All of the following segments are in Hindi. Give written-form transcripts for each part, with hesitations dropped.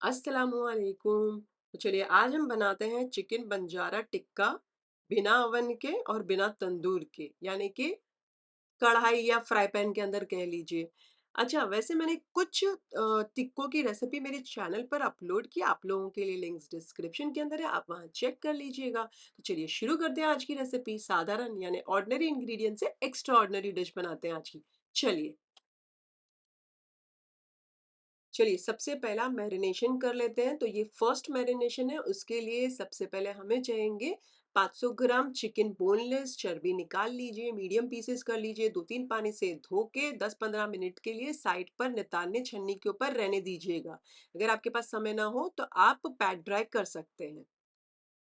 अस्सलामुअलैकुम। तो चलिए आज हम बनाते हैं चिकन बंजारा टिक्का बिना ओवन के और बिना तंदूर के, यानी कि कढ़ाई या फ्राई पैन के अंदर कह लीजिए। अच्छा, वैसे मैंने कुछ टिक्कों की रेसिपी मेरे चैनल पर अपलोड की, आप लोगों के लिए लिंक्स डिस्क्रिप्शन के अंदर है, आप वहाँ चेक कर लीजिएगा। तो चलिए शुरू करते हैं आज की रेसिपी। साधारण यानी ऑर्डिनरी इंग्रेडिएंट से एक्स्ट्रा ऑर्डिनरी डिश बनाते हैं आज की। चलिए चलिए सबसे पहला मैरिनेशन कर लेते हैं। तो ये फर्स्ट मैरिनेशन है, उसके लिए सबसे पहले हमें चाहिए 500 ग्राम चिकन बोनलेस। चर्बी निकाल लीजिए, मीडियम पीसेस कर लीजिए, 2-3 पानी से धो के 10-15 मिनट के लिए साइड पर नितारने छन्नी के ऊपर रहने दीजिएगा। अगर आपके पास समय ना हो तो आप पैट ड्राई कर सकते हैं।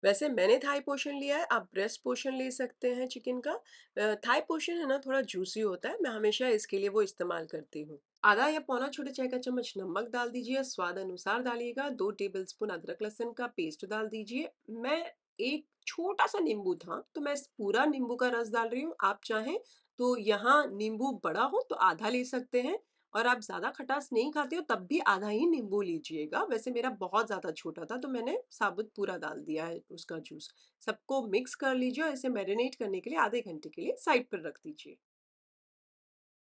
वैसे मैंने थाई पोर्शन लिया है, आप ब्रेस्ट पोर्शन ले सकते हैं चिकन का। थाई पोर्शन है ना, थोड़ा जूसी होता है, मैं हमेशा इसके लिए वो इस्तेमाल करती हूँ। आधा या पौना छोटे चाय का चम्मच नमक डाल दीजिए, स्वाद अनुसार डालिएगा। 2 टेबलस्पून अदरक लहसुन का पेस्ट डाल दीजिए। मैं एक छोटा सा नींबू था तो मैं पूरा नींबू का रस डाल रही हूँ। आप चाहें तो यहाँ नींबू बड़ा हो तो आधा ले सकते हैं, और आप ज्यादा खटास नहीं खाते हो तब भी आधा ही नींबू लीजिएगा। वैसे मेरा बहुत ज्यादा छोटा था तो मैंने साबुत पूरा डाल दिया है उसका जूस। सबको मिक्स कर लीजिए और इसे मैरिनेट करने के लिए आधे घंटे के लिए साइड पर रख दीजिए।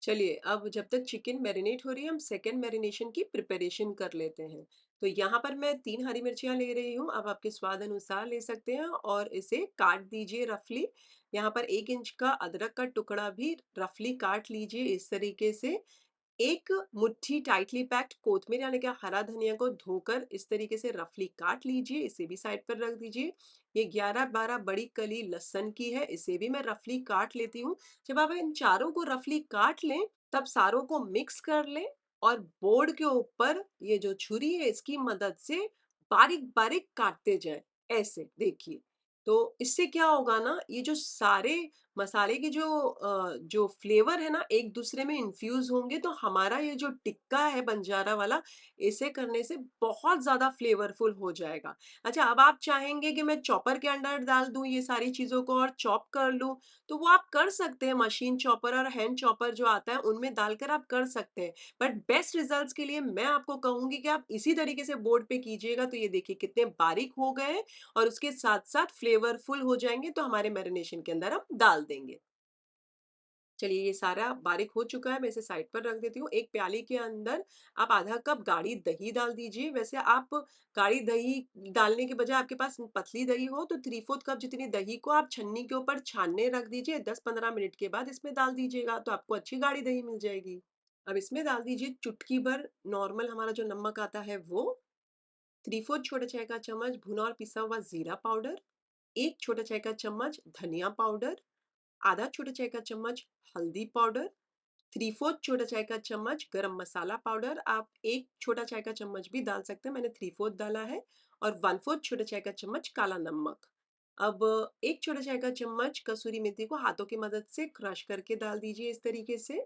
चलिए अब जब तक चिकन मैरिनेट हो रही है, हम सेकेंड मैरिनेशन की प्रिपरेशन कर लेते हैं। तो यहाँ पर मैं 3 हरी मिर्चियाँ ले रही हूँ, आप आपके स्वाद अनुसार ले सकते हैं, और इसे काट दीजिए रफली। यहाँ पर 1 इंच का अदरक का टुकड़ा भी रफली काट लीजिए इस तरीके से। एक मुट्ठी टाइटली पैक्ड कोथमीर यानी कि हरा धनिया को धोकर इस तरीके से रफली काट लीजिए, इसे भी साइड पर रख दीजिए। ये 11-12 बड़ी कली लहसुन की है, इसे भी मैं रफली काट लेती हूँ। जब आप इन चारों को रफली काट लें तब सारों को मिक्स कर लें, और बोर्ड के ऊपर ये जो छुरी है इसकी मदद से बारीक बारीक काटते जाएं, ऐसे देखिए। तो इससे क्या होगा ना, ये जो सारे मसाले की जो फ्लेवर है ना एक दूसरे में इन्फ्यूज होंगे, तो हमारा ये जो टिक्का है बंजारा वाला, इसे करने से बहुत ज्यादा फ्लेवरफुल हो जाएगा। अच्छा, अब आप चाहेंगे कि मैं चॉपर के अंदर डाल दूं ये सारी चीजों को और चॉप कर लूं, तो वो आप कर सकते हैं। मशीन चॉपर और हैंड चॉपर जो आता है उनमें डालकर आप कर सकते हैं। बट बेस्ट रिजल्ट्स के लिए मैं आपको कहूंगी कि आप इसी तरीके से बोर्ड पे कीजिएगा। तो ये देखिए कितने बारीक हो गए हैं, और उसके साथ साथ फ्लेवरफुल हो जाएंगे, तो हमारे मैरिनेशन के अंदर हम डाल देंगे। चलिए ये सारा बारीक हो चुका है, मैं इसे साइड पर रख देती हूँ। एक प्याली के अंदर आप आधा कप गाढ़ी दही डाल दीजिए। वैसे आप गाढ़ी दही डालने के बजाय आपके पास पतली दही हो तो 3/4 कप जितनी दही को आप छन्नी के ऊपर छानने रख दीजिए। 10-15 मिनट के बाद इसमें डाल दीजिएगा तो आपको अच्छी गाढ़ी दही मिल जाएगी। अब इसमें डाल दीजिए चुटकी भर नॉर्मल हमारा जो नमक आता है वो, 3/4 छोटा चाय का चम्मच भुना और पिसा हुआ जीरा पाउडर, 1 छोटा चाय का चम्मच धनिया पाउडर, आधा छोटा चाय का चम्मच हल्दी पाउडर, 3/4 छोटा चाय का चम्मच गरम मसाला पाउडर। आप 1 छोटा चाय का चम्मच भी डाल सकते हैं, मैंने 3/4 डाला है, और 1/4 छोटा चाय का चम्मच काला नमक। अब 1 छोटा चाय का चम्मच कसूरी मेथी को हाथों की मदद से क्रश करके डाल दीजिए इस तरीके से।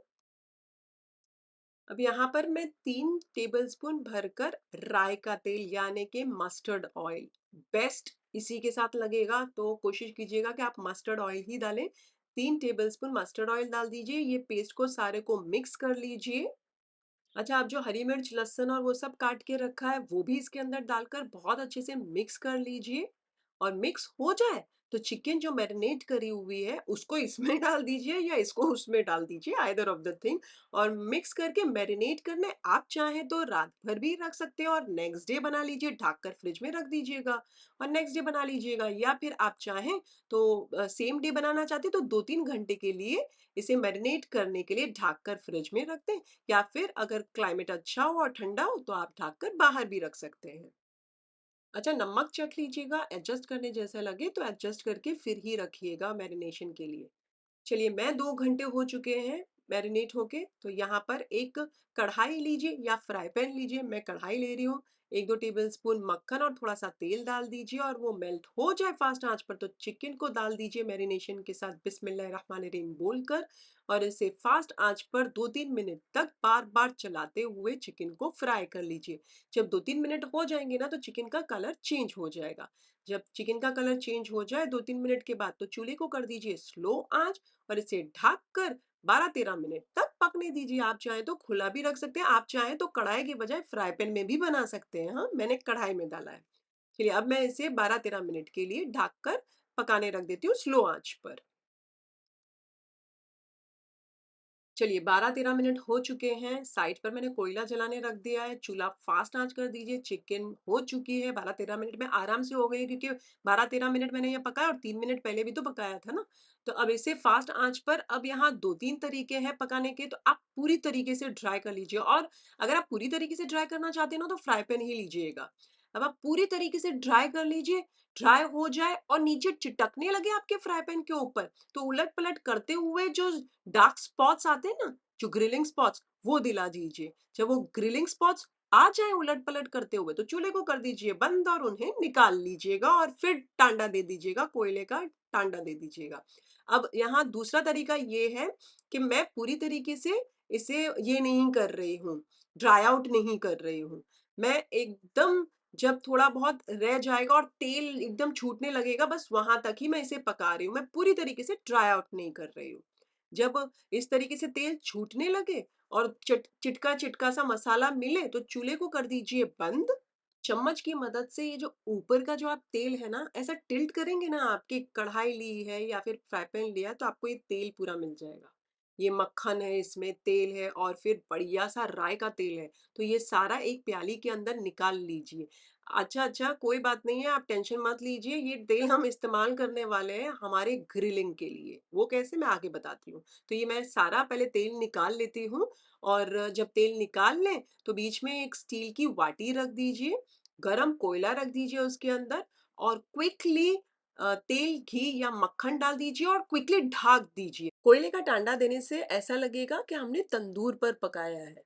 अब यहाँ पर मैं 3 टेबलस्पून भरकर राई का तेल यानी कि मस्टर्ड ऑयल, बेस्ट इसी के साथ लगेगा, तो कोशिश कीजिएगा कि आप मस्टर्ड ऑयल ही डालें। 3 टेबलस्पून मस्टर्ड ऑयल डाल दीजिए, ये पेस्ट को सारे को मिक्स कर लीजिए। अच्छा, आप जो हरी मिर्च लहसुन और वो सब काट के रखा है वो भी इसके अंदर डालकर बहुत अच्छे से मिक्स कर लीजिए। और मिक्स हो जाए तो चिकन जो मैरिनेट करी हुई है उसको इसमें डाल दीजिए या इसको उसमें डाल दीजिए, आइदर ऑफ द थिंग। और मिक्स करके मैरिनेट करने आप चाहें तो रात भर भी रख सकते हैं, और नेक्स्ट डे बना लीजिए, ढक कर फ्रिज में रख दीजिएगा और नेक्स्ट डे बना लीजिएगा। या फिर आप चाहें तो सेम डे बनाना चाहते हैं तो 2-3 घंटे के लिए इसे मैरिनेट करने के लिए ढक कर फ्रिज में रख दें, या फिर अगर क्लाइमेट अच्छा हो और ठंडा हो तो आप ढक कर बाहर भी रख सकते हैं। अच्छा, नमक चख लीजिएगा, एडजस्ट करने जैसा लगे तो एडजस्ट करके फिर ही रखिएगा मैरिनेशन के लिए। चलिए मैं 2 घंटे हो चुके हैं मैरिनेट होके, तो यहाँ पर एक कढ़ाई लीजिए या फ्राई पैन लीजिए, मैं कढ़ाई ले रही हूँ। 1-2 टेबलस्पून मक्खन और थोड़ा सा तेल डाल दीजिए, और वो मेल्ट हो जाए फास्ट आंच पर तो चिकन को डाल दीजिए मैरिनेशन के साथ बिस्मिल्लाहिर्रहमानिर्रहीम बोलकर, और इसे फास्ट आंच पर 2-3 मिनट तक बार बार चलाते हुए चिकन को फ्राई कर लीजिए। जब 2-3 मिनट हो जाएंगे ना तो चिकन का कलर चेंज हो जाएगा। जब चिकन का कलर चेंज हो जाए 2-3 मिनट के बाद तो चूल्हे को कर दीजिए स्लो आंच, और इसे ढक कर 12-13 मिनट तक पकने दीजिए। आप चाहें तो खुला भी रख सकते हैं, आप चाहें तो कढ़ाई के बजाय फ्राई पैन में भी बना सकते हैं। हाँ, मैंने कढ़ाई में डाला है। चलिए अब मैं इसे 12-13 मिनट के लिए ढक कर पकाने रख देती हूँ स्लो आँच पर। चलिए 12-13 मिनट हो चुके हैं, साइड पर मैंने कोयला जलाने रख दिया है, चूल्हा फ़ास्ट आँच कर दीजिए, चिकन हो चुकी है 12-13 मिनट में आराम से हो गई है क्योंकि 12-13 मिनट मैंने ये पकाया और 3 मिनट पहले भी तो पकाया था ना। तो अब इसे फ़ास्ट आँच पर अब यहाँ 2-3 तरीके हैं पकाने के, तो आप पूरी तरीके से ड्राई कर लीजिए और अगर आप पूरी तरीके से ड्राई करना चाहते हैं ना तो फ्राई पैन ही लीजिएगा। अब आप पूरी तरीके से ड्राई कर लीजिए, ड्राई हो जाए और नीचे चिटकने लगे आपके फ्राई पैन के ऊपर, तो उलट-पलट करते हुए जो डार्क स्पॉट्स आते हैं ना, जो ग्रिलिंग स्पॉट्स, वो दिला दीजिए। जब वो ग्रिलिंग स्पॉट्स आ जाएँ उलट-पलट करते हुए, तो चूल्हे को कर दीजिए बंद और उन्हें निकाल लीजिएगा और फिर टांडा दे दीजिएगा, कोयले का टांडा दे दीजिएगा। अब यहाँ दूसरा तरीका ये है कि मैं पूरी तरीके से इसे ये नहीं कर रही हूँ, ड्राई आउट नहीं कर रही हूँ। मैं एकदम जब थोड़ा बहुत रह जाएगा और तेल एकदम छूटने लगेगा, बस वहाँ तक ही मैं इसे पका रही हूँ। मैं पूरी तरीके से ड्राई आउट नहीं कर रही हूँ। जब इस तरीके से तेल छूटने लगे और चिटका-चिटका सा मसाला मिले तो चूल्हे को कर दीजिए बंद। चम्मच की मदद से ये जो ऊपर का जो आप तेल है ना, ऐसा टिल्ट करेंगे ना आपकी कढ़ाई ली है या फिर फ्राई पैन लिया है तो आपको ये तेल पूरा मिल जाएगा। ये मक्खन है, इसमें तेल है और फिर बढ़िया सा राई का तेल है। तो ये सारा एक प्याली के अंदर निकाल लीजिए। अच्छा, कोई बात नहीं है, आप टेंशन मत लीजिए, ये तेल हम इस्तेमाल करने वाले हैं हमारे ग्रिलिंग के लिए। वो कैसे मैं आगे बताती हूँ। तो ये मैं सारा पहले तेल निकाल लेती हूँ और जब तेल निकाल लें तो बीच में एक स्टील की वाटी रख दीजिए, गरम कोयला रख दीजिए उसके अंदर और क्विकली तेल, घी या मक्खन डाल दीजिए और क्विकली ढक दीजिए। कोयले का टांडा देने से ऐसा लगेगा कि हमने तंदूर पर पकाया है।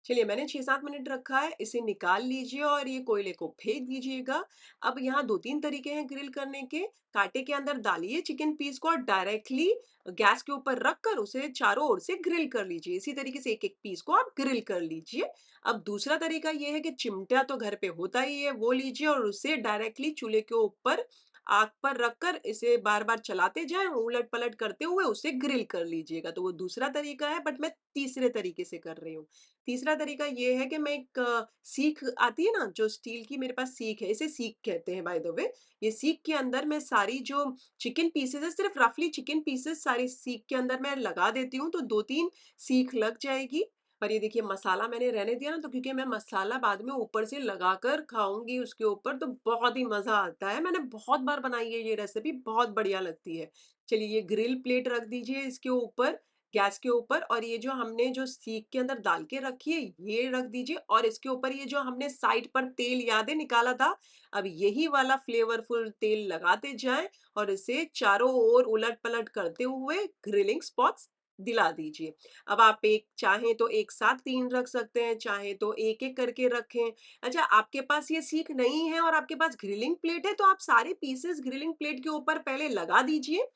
चलिए मैंने 6-7 मिनट रखा है, इसे निकाल लीजिए और ये कोयले को फेंक दीजिएगा। अब यहाँ 2-3 तरीके हैं ग्रिल करने के। काँटे के अंदर डालिए चिकन पीस को और डायरेक्टली गैस के ऊपर रखकर उसे चारों ओर से ग्रिल कर लीजिए। इसी तरीके से एक-एक पीस को आप ग्रिल कर लीजिए। अब दूसरा तरीका ये है कि चिमटा तो घर पे होता ही है, वो लीजिए और उसे डायरेक्टली चूल्हे के ऊपर आग पर रखकर इसे बार-बार चलाते जाएँ, उलट-पलट करते हुए उसे ग्रिल कर लीजिएगा। तो वो दूसरा तरीका है बट मैं तीसरे तरीके से कर रही हूँ। तीसरा तरीका ये है कि मैं एक सीख आती है ना जो स्टील की मेरे पास सीख है, इसे सीख कहते हैं बाय द वे। ये सीख के अंदर मैं सारी जो चिकन पीसेज़ है सिर्फ़ रफली चिकन पीसेज़ सारी सीख के अंदर मैं लगा देती हूँ तो 2-3 सीख लग जाएगी। और ये देखिए मसाला मैंने रहने दिया ना तो क्योंकि मैं मसाला बाद में ऊपर से लगाकर खाऊँगी उसके ऊपर तो बहुत ही मज़ा आता है। मैंने बहुत बार बनाई है ये रेसिपी, बहुत बढ़िया लगती है। चलिए ये ग्रिल प्लेट रख दीजिए इसके ऊपर, गैस के ऊपर और ये जो हमने जो सीख के अंदर डाल के रखी है, ये रख दीजिए और इसके ऊपर ये जो हमने साइड पर तेल याद है निकाला था, अब यही वाला फ्लेवरफुल तेल लगाते जाएँ और इसे चारों ओर उलट-पलट करते हुए ग्रिलिंग स्पॉट्स दिला दीजिए। अब आप एक चाहें तो एक साथ 3 रख सकते हैं, चाहें तो एक-एक करके रखें। अच्छा, आपके पास ये सीख नहीं है और आपके पास ग्रिलिंग प्लेट है, तो आप सारे पीसेज़ ग्रिलिंग प्लेट के ऊपर पहले लगा दीजिए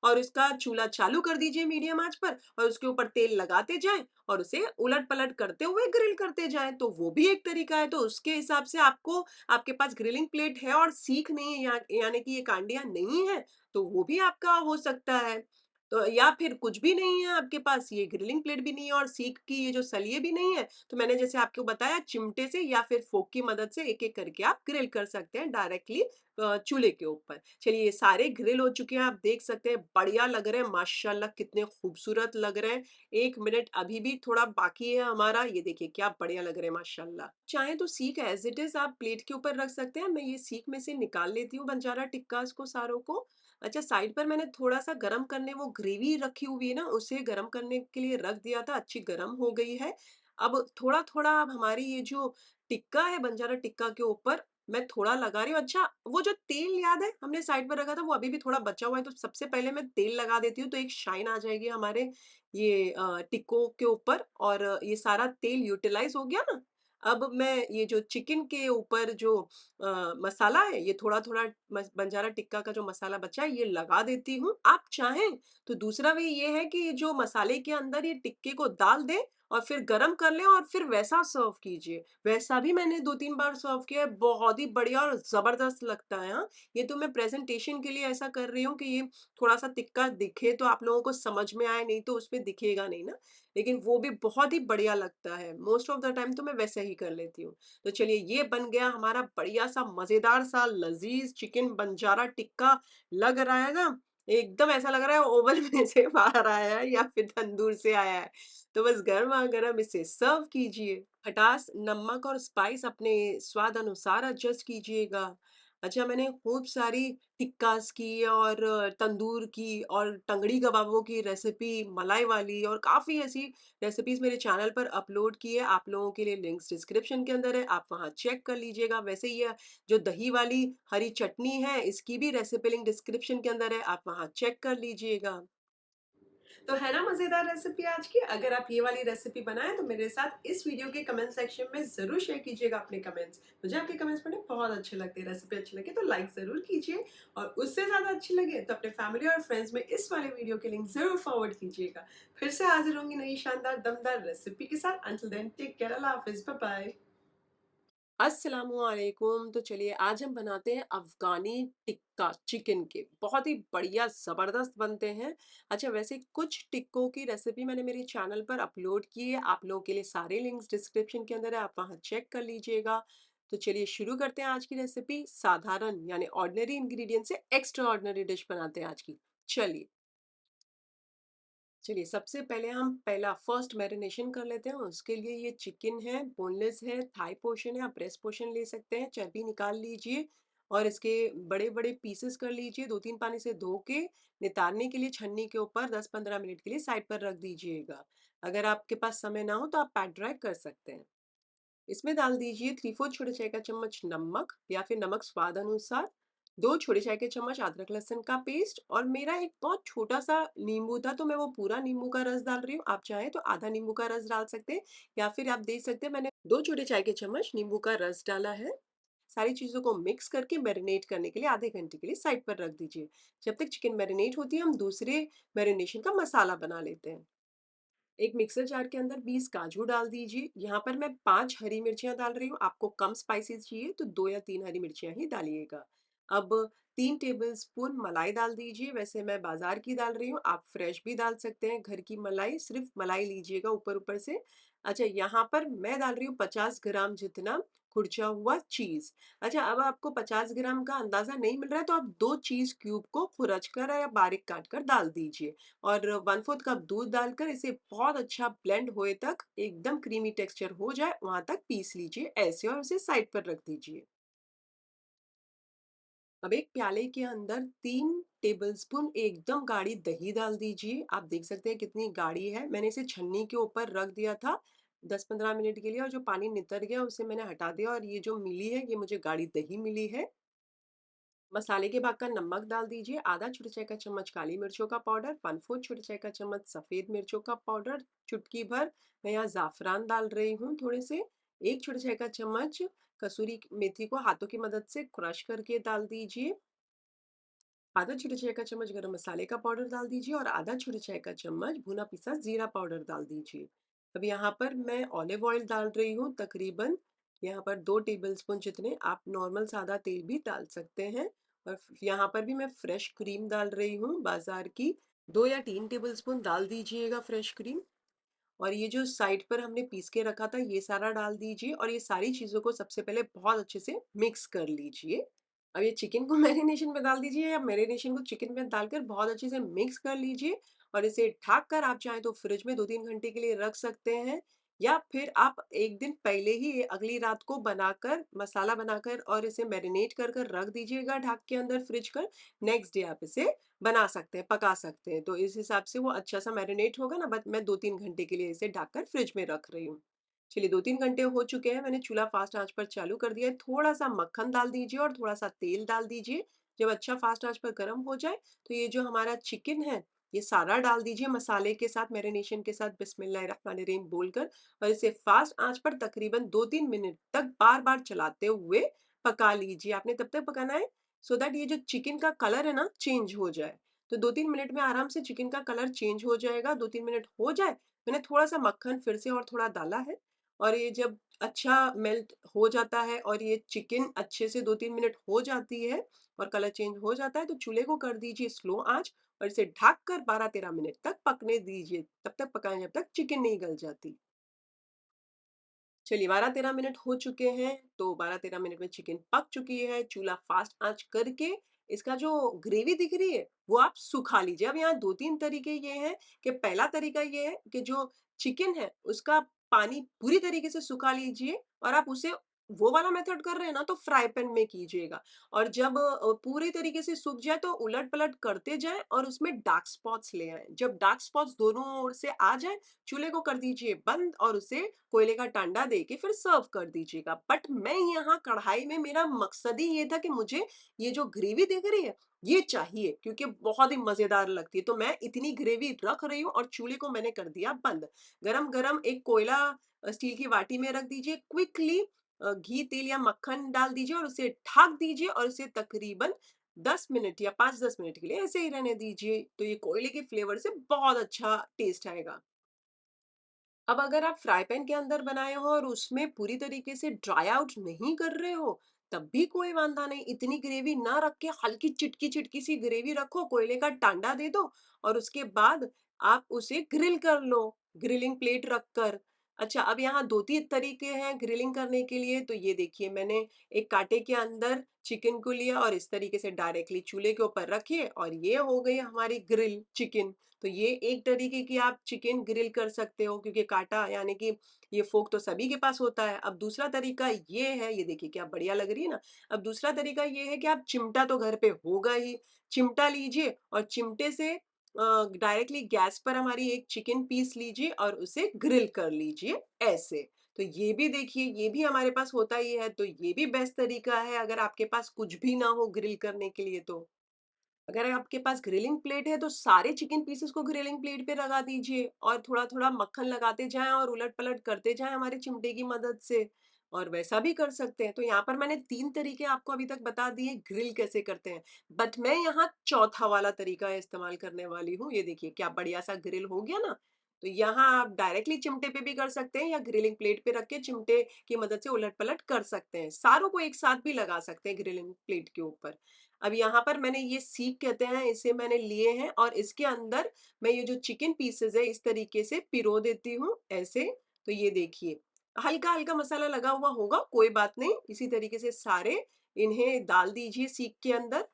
और इसका चूल्हा चालू कर दीजिए मीडियम आँच पर और उसके ऊपर तेल लगाते जाएँ और उसे उलट-पलट करते हुए ग्रिल करते जाएँ, तो वो भी एक तरीका है। तो उसके हिसाब से आपको आपके पास ग्रिलिंग प्लेट है और सीख नहीं है यानी कि ये कांडियाँ नहीं हैं, तो वो भी आपका हो सकता है। तो या फिर कुछ भी नहीं है आपके पास, ये ग्रिलिंग प्लेट भी नहीं है और सीख की ये जो सलिए भी नहीं है, तो मैंने जैसे आपको बताया चिमटे से या फिर फ़ोर्क की मदद से एक-एक करके आप ग्रिल कर सकते हैं डायरेक्टली चूल्हे के ऊपर। चलिए ये सारे ग्रिल हो चुके हैं, आप देख सकते हैं बढ़िया लग रहे हैं माशाल्लाह कितने खूबसूरत लग रहे हैं। 1 मिनट अभी भी थोड़ा बाकी है हमारा, ये देखिए क्या बढ़िया लग रहे हैं माशाल्लाह। चाहें तो सीख एज़ इट इज़ आप प्लेट के ऊपर रख सकते हैं, मैं ये सीख में से निकाल लेती हूँ बंजारा टिक्कास को सारों को। अच्छा साइड पर मैंने थोड़ा-सा गरम करने वो ग्रेवी रखी हुई है ना, उसे गरम करने के लिए रख दिया था, अच्छी गरम हो गई है। अब थोड़ा-थोड़ा अब हमारी ये जो टिक्का है बंजारा टिक्का के ऊपर मैं थोड़ा लगा रही हूँ। अच्छा, वो जो तेल याद है हमने साइड पर रखा था वो अभी भी थोड़ा बचा हुआ है, तो सबसे पहले मैं तेल लगा देती हूँ, तो एक शाइन आ जाएगी हमारे ये टिक्कों के ऊपर और ये सारा तेल यूटिलाइज़ हो गया ना, अब मैं ये जो चिकन के ऊपर जो मसाला है, ये थोड़ा-थोड़ा मस बंजारा टिक्का का जो मसाला बचा है, ये लगा देती हूँ। आप चाहें तो दूसरा वे ये है कि ये जो मसाले के अंदर ये टिक्के को डाल दें और फिर गरम कर लें और फिर वैसा सर्व कीजिए। वैसा भी मैंने 2-3 बार सर्व किया है, बहुत ही बढ़िया और ज़बरदस्त लगता है, हाँ। ये तो मैं प्रेज़ेंटेशन के लिए ऐसा कर रही हूँ कि ये थोड़ा-सा तिक्का दिखे तो आप लोगों को समझ में आए, नहीं तो उसमें दिखेगा नहीं ना। लेकिन वो भी बहुत ही बढ़िया लगता है। मोस्ट ऑफ द टाइम तो मैं वैसे ही कर लेती हूँ। तो चलिए ये बन गया हमारा बढ़िया-सा मज़ेदार-सा लज़ीज़ चिकन बंजारा टिक्का। लग रहा है ना, एकदम ऐसा लग रहा है ओवन में से बाहर आया है या फिर तंदूर से आया है। तो बस गरमा-गरम इसे सर्व कीजिए। खटास, नमक और स्पाइस अपने स्वाद अनुसार एडजस्ट कीजिएगा। अच्छा, मैंने खूब सारी टिक्कास की और तंदूर की और टंगड़ी कबाबों की रेसिपी, मलाई वाली और काफ़ी ऐसी रेसिपीज़ मेरे चैनल पर अपलोड की है। आप लोगों के लिए लिंक्स डिस्क्रिप्शन के अंदर है, आप वहाँ चेक कर लीजिएगा। वैसे ही ये जो दही वाली हरी चटनी है, इसकी भी रेसिपी लिंक डिस्क्रिप्शन के अंदर है, आप वहाँ चेक कर लीजिएगा। तो है ना मज़ेदार रेसिपी आज की? अगर आप ये वाली रेसिपी बनाएँ तो मेरे साथ इस वीडियो के कमेंट सेक्शन में ज़रूर शेयर कीजिएगा अपने कमेंट्स। मुझे आपके कमेंट्स पढ़ने बहुत अच्छे लगते हैं। रेसिपी अच्छी लगे तो लाइक ज़रूर कीजिए और उससे ज़्यादा अच्छी लगे तो अपने फैमिली और फ्रेंड्स में इस वाले वीडियो के लिंक ज़रूर फॉरवर्ड कीजिएगा। फिर से हाज़िर होंगी नई शानदार दमदार रेसिपी के साथ। अंटिल देन टेक केयर, अल्लाह हाफ़िज़, बाय बाय। अस्सलामुअलैकुम। तो चलिए आज हम बनाते हैं अफ़गानी टिक्का चिकन के। बहुत ही बढ़िया ज़बरदस्त बनते हैं। अच्छा, वैसे कुछ टिक्कों की रेसिपी मैंने मेरे चैनल पर अपलोड की है। आप लोगों के लिए सारे लिंक्स डिस्क्रिप्शन के अंदर है, आप वहाँ चेक कर लीजिएगा। तो चलिए शुरू करते हैं आज की रेसिपी। साधारण यानी ऑर्डिनरी इंग्रीडिएंट से एक्स्ट्रा ऑर्डिनरी डिश बनाते हैं आज की। चलिए। चलिए, सबसे पहले हम पहला फर्स्ट मैरिनेशन कर लेते हैं। उसके लिए ये चिकन है, बोनलेस है, थाई पोर्शन है, आप ब्रेस्ट पोर्शन ले सकते हैं। चर्बी निकाल लीजिए और इसके बड़े-बड़े पीसेस कर लीजिए। 2-3 पानी से धो के नितारने के लिए छन्नी के ऊपर 10-15 मिनट के लिए साइड पर रख दीजिएगा। अगर आपके पास समय ना हो तो आप पैट ड्राई कर सकते हैं। इसमें डाल दीजिए 3/4 छोटे चाय का चम्मच नमक या फिर नमक स्वाद अनुसार, 2 छोटे चाय के चम्मच अदरक लहसुन का पेस्ट और मेरा एक बहुत छोटा-सा नींबू था तो मैं वो पूरा नींबू का रस डाल रही हूँ। आप चाहें तो आधा नींबू का रस डाल सकते हैं या फिर आप देख सकते हैं मैंने 2 छोटे चाय के चम्मच नींबू का रस डाला है। सारी चीज़ों को मिक्स करके मैरिनेट करने के लिए आधे घंटे के लिए साइड पर रख दीजिए। जब तक चिकन मैरिनेट होती है हम दूसरे मैरिनेशन का मसाला बना लेते हैं। एक मिक्सर जार के अंदर 20 काजू डाल दीजिए। यहाँ पर मैं 5 हरी मिर्चियाँ डाल रही हूँ। आपको कम स्पाइसेस चाहिए तो 2 या 3 हरी मिर्चियाँ ही डालिएगा। अब 3 टेबलस्पून मलाई डाल दीजिए। वैसे मैं बाज़ार की डाल रही हूँ, आप फ्रेश भी डाल सकते हैं। घर की मलाई, सिर्फ़ मलाई लीजिएगा ऊपर-ऊपर से। अच्छा, यहाँ पर मैं डाल रही हूँ 50 ग्राम जितना कुरचा हुआ चीज़। अच्छा, अब आपको 50 ग्राम का अंदाज़ा नहीं मिल रहा है तो आप 2 चीज़ क्यूब को खुरच कर या बारीक काट कर डाल दीजिए। और 1/4 कप दूध डालकर इसे बहुत अच्छा ब्लेंड होए तक, एकदम क्रीमी टेक्सचर हो जाए वहाँ तक पीस लीजिए ऐसे और उसे साइड पर रख दीजिए। अब एक प्याले के अंदर 3 टेबलस्पून एकदम गाढ़ी दही डाल दीजिए। आप देख सकते हैं कितनी गाढ़ी है। मैंने इसे छन्नी के ऊपर रख दिया था 10-15 मिनट के लिए और जो पानी नितर गया उसे मैंने हटा दिया और ये जो मिली है ये मुझे गाढ़ी दही मिली है। मसाले के भाग का नमक डाल दीजिए, आधा छोटे चाय का चम्मच काली मिर्चों का पाउडर, 1/4 छोटे चाय का चम्मच सफ़ेद मिर्चों का पाउडर, चुटकी भर मैं यहाँ ज़ाफ़रान डाल रही हूँ थोड़े से, 1 छोटे चाय का चम्मच कसूरी मेथी को हाथों की मदद से क्रश करके डाल दीजिए, आधा छोटे चाय का चम्मच गरम मसाले का पाउडर डाल दीजिए और आधा छोटे चाय का चम्मच भुना पिसा जीरा पाउडर डाल दीजिए। अब यहाँ पर मैं ऑलिव ऑयल डाल रही हूँ, तकरीबन यहाँ पर 2 टेबलस्पून जितने, आप नॉर्मल सादा तेल भी डाल सकते हैं। और यहाँ पर भी मैं फ्रेश क्रीम डाल रही हूँ बाजार की, 2 या 3 टेबलस्पून डाल दीजिएगा फ्रेश क्रीम। और ये जो साइड पर हमने पीस के रखा था ये सारा डाल दीजिए और ये सारी चीज़ों को सबसे पहले बहुत अच्छे से मिक्स कर लीजिए। अब ये चिकन को मैरिनेशन में डाल दीजिए या मैरिनेशन को चिकन में डालकर बहुत अच्छे से मिक्स कर लीजिए और इसे ढक कर आप चाहें तो फ्रिज में 2-3 घंटे के लिए रख सकते हैं या फिर आप 1 दिन पहले ही अगली रात को बनाकर मसाला बनाकर और इसे मैरिनेट कर रख दीजिएगा ढक के अंदर फ्रिज कर। नेक्स्ट डे आप इसे बना सकते हैं, पका सकते हैं। तो इस हिसाब से वो अच्छा-सा मैरिनेट होगा ना, बट मैं 2-3 घंटे के लिए इसे ढककर फ्रिज में रख रही हूँ। चलिए 2-3 घंटे हो चुके हैं, मैंने चूल्हा फ़ास्ट आँच पर चालू कर दिया है। थोड़ा-सा मक्खन डाल दीजिए और थोड़ा-सा तेल डाल दीजिए। जब अच्छा फ़ास्ट आँच पर गरम हो जाए, तो ये जो हमारा चिकन है, ये सारा डाल दीजिए मसाले के साथ, मैरिनेशन के साथ बिस्मिल्लाहिर्रहमानिर्रहीम बोलकर और इसे फ़ास्ट आँच पर तकरीबन 2-3 मिनट तक बार-बार चलाते हुए पका लीजिए। आपने तब तक पकाना है सो दैट ये जो चिकन का कलर है ना, चेंज हो जाए। तो 2-3 मिनट में आराम से चिकन का कलर चेंज हो जाएगा। 2-3 मिनट हो जाए, मैंने थोड़ा-सा मक्खन फिर से और थोड़ा डाला है और ये जब अच्छा मेल्ट हो जाता है और ये चिकन अच्छे से 2-3 मिनट हो जाती है और कलर चेंज हो जाता है, तो चूल्हे को कर दीजिए स्लो आँच और इसे ढक कर 12-13 मिनट तक पकने दीजिए। तब तक पकाएँ जब तक चिकन नहीं गल जाती। चलिए 12-13 मिनट हो चुके हैं, तो 12-13 मिनट में चिकन पक चुकी है, चूल्हा फ़ास्ट आँच करके इसका जो ग्रेवी दिख रही है, वो आप सुखा लीजिए। अब यहाँ 2-3 तरीके ये हैं कि पहला तरीका ये है कि जो चिकन है, उसका पानी पूरी तरीके से सुखा लीजिए और आप उसे वो वाला मेथड कर रहे हैं ना, तो फ्राई पैन में कीजिएगा और जब पूरी तरीके से सूख जाए, तो उलट-पलट करते जाएँ और उसमें डार्क स्पॉट्स ले आएँ। जब डार्क स्पॉट्स दोनों ओर से आ जाएँ, चूल्हे को कर दीजिए बंद और उसे कोयले का टांडा देके फिर सर्व कर दीजिएगा। बट मैं यहाँ कढ़ाई में मेरा मकसद ही ये था कि मुझे ये जो ग्रेवी दिख रही है, ये चाहिए क्योंकि बहुत ही मज़ेदार लगती है। तो मैं इतनी ग्रेवी रख रही हूँ और चूल्हे को मैंने कर दिया बंद। गरम-गरम एक कोयला स्टील की वाटी में रख दीजिए, क्विकली घी, तेल या मक्खन डाल दीजिए और उसे ढक दीजिए और इसे तकरीबन 10 मिनट या 5-10 मिनट के लिए ऐसे ही रहने दीजिए। तो ये कोयले के फ्लेवर से बहुत अच्छा टेस्ट आएगा। अब अगर आप फ्राई पैन के अंदर बनाए हो और उसमें पूरी तरीके से ड्राई आउट नहीं कर रहे हो, तब भी कोई वांधा नहीं। इतनी ग्रेवी ना रख के हल्की चिटकी-चिटकी सी ग्रेवी रखो, कोयले का टांडा दे दो और उसके बाद आप उसे ग्रिल कर लो, ग्रिलिंग प्लेट रखकर। अच्छा, अब यहाँ 2-3 तरीके हैं ग्रिलिंग करने के लिए, तो ये देखिए मैंने एक काँटे के अंदर चिकन को लिया और इस तरीके से डायरेक्टली चूल्हे के ऊपर रखिए और ये हो गई हमारी ग्रिल चिकन। तो ये एक तरीके की आप चिकन ग्रिल कर सकते हो क्योंकि काँटा यानी कि ये फ़ोर्क तो सभी के पास होता है। अब दूसरा तरीका ये है, ये देखिए क्या बढ़िया लग रही है ना? अब दूसरा तरीका ये है कि आप चिमटा तो घर पे होगा ही, चिमटा लीजिए और चिमटे से डायरेक्टली गैस पर हमारी एक चिकन पीस लीजिए और उसे ग्रिल कर लीजिए ऐसे। तो ये भी देखिए, ये भी हमारे पास होता ही है, तो ये भी बेस्ट तरीका है अगर आपके पास कुछ भी ना हो ग्रिल करने के लिए तो। अगर आपके पास ग्रिलिंग प्लेट है तो सारे चिकन पीसेस को ग्रिलिंग प्लेट पे लगा दीजिए और थोड़ा-थोड़ा मक्खन लगाते जाएँ और उलट-पलट करते जाएँ हमारे चिमटे की मदद से और वैसा भी कर सकते हैं। तो यहाँ पर मैंने 3 तरीके आपको अभी तक बता दिए ग्रिल कैसे करते हैं। बट मैं यहाँ चौथा वाला तरीका इस्तेमाल करने वाली हूँ। ये देखिए क्या बढ़िया-सा ग्रिल हो गया ना? तो यहाँ आप डायरेक्टली चिमटे पे भी कर सकते हैं या ग्रिलिंग प्लेट पे रख के चिमटे की मदद से उलट-पलट कर सकते हैं। सारों को एक साथ भी लगा सकते हैं ग्रिलिंग प्लेट के ऊपर। अब यहाँ पर मैंने ये सीख कहते हैं इसे मैंने लिए हैं और इसके अंदर मैं ये जो चिकन पीसेस है इस तरीके से पिरो देती हूँ ऐसे। तो ये देखिए हल्का-हल्का मसाला लगा हुआ होगा, कोई बात नहीं। इसी तरीके से सारे इन्हें डाल दीजिए सीख के अंदर।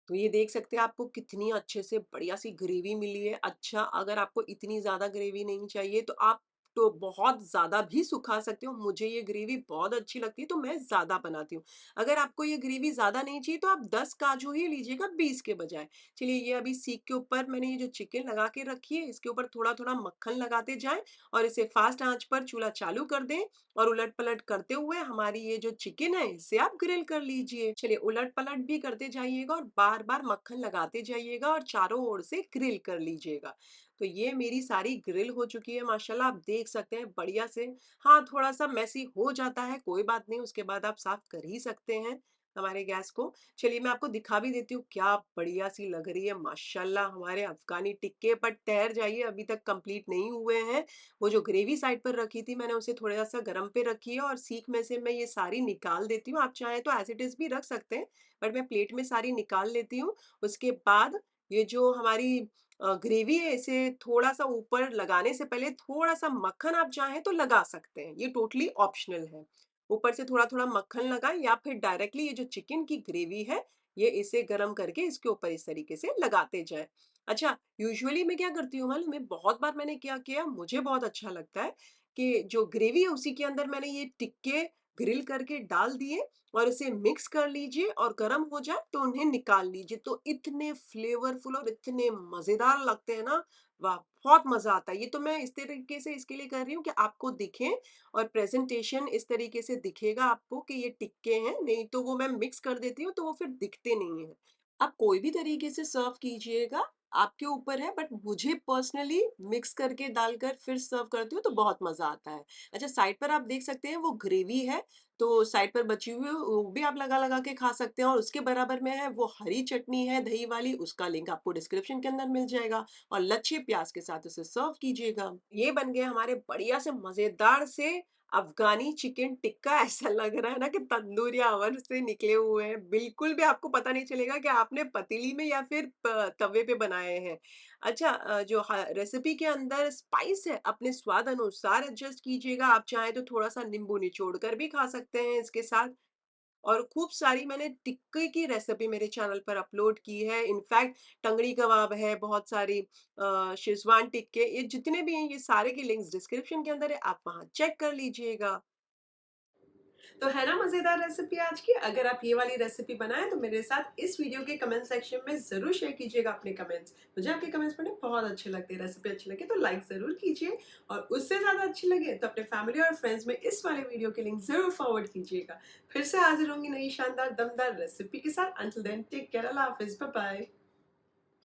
तो ये देख सकते हैं आपको कितनी अच्छे से बढ़िया-सी ग्रेवी मिली है। अच्छा, अगर आपको इतनी ज़्यादा ग्रेवी नहीं चाहिए तो आप तो बहुत ज़्यादा भी सुखा सकते हो। मुझे ये ग्रेवी बहुत अच्छी लगती है तो मैं ज़्यादा बनाती हूँ। अगर आपको ये ग्रेवी ज़्यादा नहीं चाहिए तो आप 10 काजू ही लीजिएगा 20 के बजाय। चलिए ये अभी सीख के ऊपर मैंने ये जो चिकन लगा के रखी है इसके ऊपर थोड़ा-थोड़ा मक्खन लगाते जाएँ और इसे फ़ास्ट आँच पर चूल्हा चालू कर दें और उलट-पलट करते हुए हमारी ये जो चिकन है इसे आप ग्रिल कर लीजिए। चलिए उलट-पलट भी करते जाइएगा और बार-बार मक्खन लगाते जाइएगा और चारों ओर से ग्रिल कर लीजिएगा। तो ये मेरी सारी ग्रिल हो चुकी है माशाल्लाह, आप देख सकते हैं बढ़िया से। हाँ, थोड़ा-सा मेसी हो जाता है, कोई बात नहीं, उसके बाद आप साफ कर ही सकते हैं हमारे गैस को। चलिए मैं आपको दिखा भी देती हूँ क्या बढ़िया-सी लग रही है माशाल्लाह हमारे अफ़गानी टिक्के। बट ठहर जाइए, अभी तक कंप्लीट नहीं हुए हैं। वो जो ग्रेवी साइड पर रखी थी मैंने उसे थोड़ा-सा गरम पे रखी है और सीख में से मैं ये सारी निकाल देती हूँ। आप चाहें तो एज़ इट इज़ भी रख सकते हैं, बट मैं प्लेट में सारी निकाल लेती हूँ। उसके बाद ये जो हमारी ग्रेवी है इसे थोड़ा-सा ऊपर लगाने से पहले थोड़ा-सा मक्खन आप चाहें तो लगा सकते हैं, ये टोटली ऑप्शनल है। ऊपर से थोड़ा-थोड़ा मक्खन लगाएँ या फिर डायरेक्टली ये जो चिकन की ग्रेवी है, ये इसे गरम करके इसके ऊपर इस तरीके से लगाते जाएँ। अच्छा, यूजुअली मैं क्या करती हूँ मालूम है? बहुत बार मैंने क्या किया, मुझे बहुत अच्छा लगता है कि जो ग्रेवी है उसी के अंदर मैंने ये टिक्के ग्रिल करके डाल दिए और इसे मिक्स कर लीजिए और गरम हो जाए तो उन्हें निकाल लीजिए। तो इतने फ्लेवरफुल और इतने मज़ेदार लगते हैं ना, वाह! बहुत मज़ा आता है। ये तो मैं इस तरीके से इसके लिए कर रही हूँ कि आपको दिखें और प्रेज़ेंटेशन इस तरीके से दिखेगा आपको कि ये टिक्के हैं, नहीं तो वो मैं मिक्स कर देती हूँ तो वो फिर दिखते नहीं हैं। आप कोई भी तरीके से सर्व कीजिएगा, आपके ऊपर है, बट मुझे पर्सनली मिक्स करके डालकर फिर सर्व करती हूँ तो बहुत मज़ा आता है। अच्छा, साइड पर आप देख सकते हैं वो ग्रेवी है, तो साइड पर बची हुई वो भी आप लगा-लगा के खा सकते हैं और उसके बराबर में है वो हरी चटनी है दही वाली, उसका लिंक आपको डिस्क्रिप्शन के अंदर मिल जाएगा और लच्छे प्याज़ के साथ उसे सर्व कीजिएगा। ये बन गए हमारे बढ़िया से मज़ेदार से अफ़गानी चिकन टिक्का। ऐसा लग रहा है ना कि तंदूर या ओवन से निकले हुए हैं। बिल्कुल भी आपको पता नहीं चलेगा कि आपने पतीली में या फिर प तवे पे बनाए हैं। अच्छा, जो ह रेसिपी के अंदर स्पाइस है अपने स्वाद अनुसार एडजस्ट कीजिएगा। आप चाहें तो थोड़ा-सा नींबू निचोड़ कर भी खा सकते हैं इसके साथ। और खूब सारी मैंने टिक्के की रेसिपी मेरे चैनल पर अपलोड की है। इनफैक्ट टंगड़ी कबाब है, बहुत सारी शेज़वान टिक्के, ये जितने भी हैं ये सारे के लिंक्स डिस्क्रिप्शन के अंदर है, आप वहाँ चेक कर लीजिएगा। तो है ना मज़ेदार रेसिपी आज की? अगर आप ये वाली रेसिपी बनाएँ तो मेरे साथ इस वीडियो के कमेंट सेक्शन में ज़रूर शेयर कीजिएगा अपने कमेंट्स। मुझे आपके कमेंट्स पढ़ने बहुत अच्छे लगते हैं। रेसिपी अच्छी लगे तो लाइक ज़रूर कीजिए और उससे ज़्यादा अच्छी लगे तो अपने फैमिली और फ्रेंड्स में इस वाले वीडियो के लिंक ज़रूर फॉरवर्ड कीजिएगा। फिर से हाज़िर होंगी नई शानदार दमदार रेसिपी के साथ। अंटिल देन टेक केयर, अल्लाह हाफ़िज़, बाय बाय।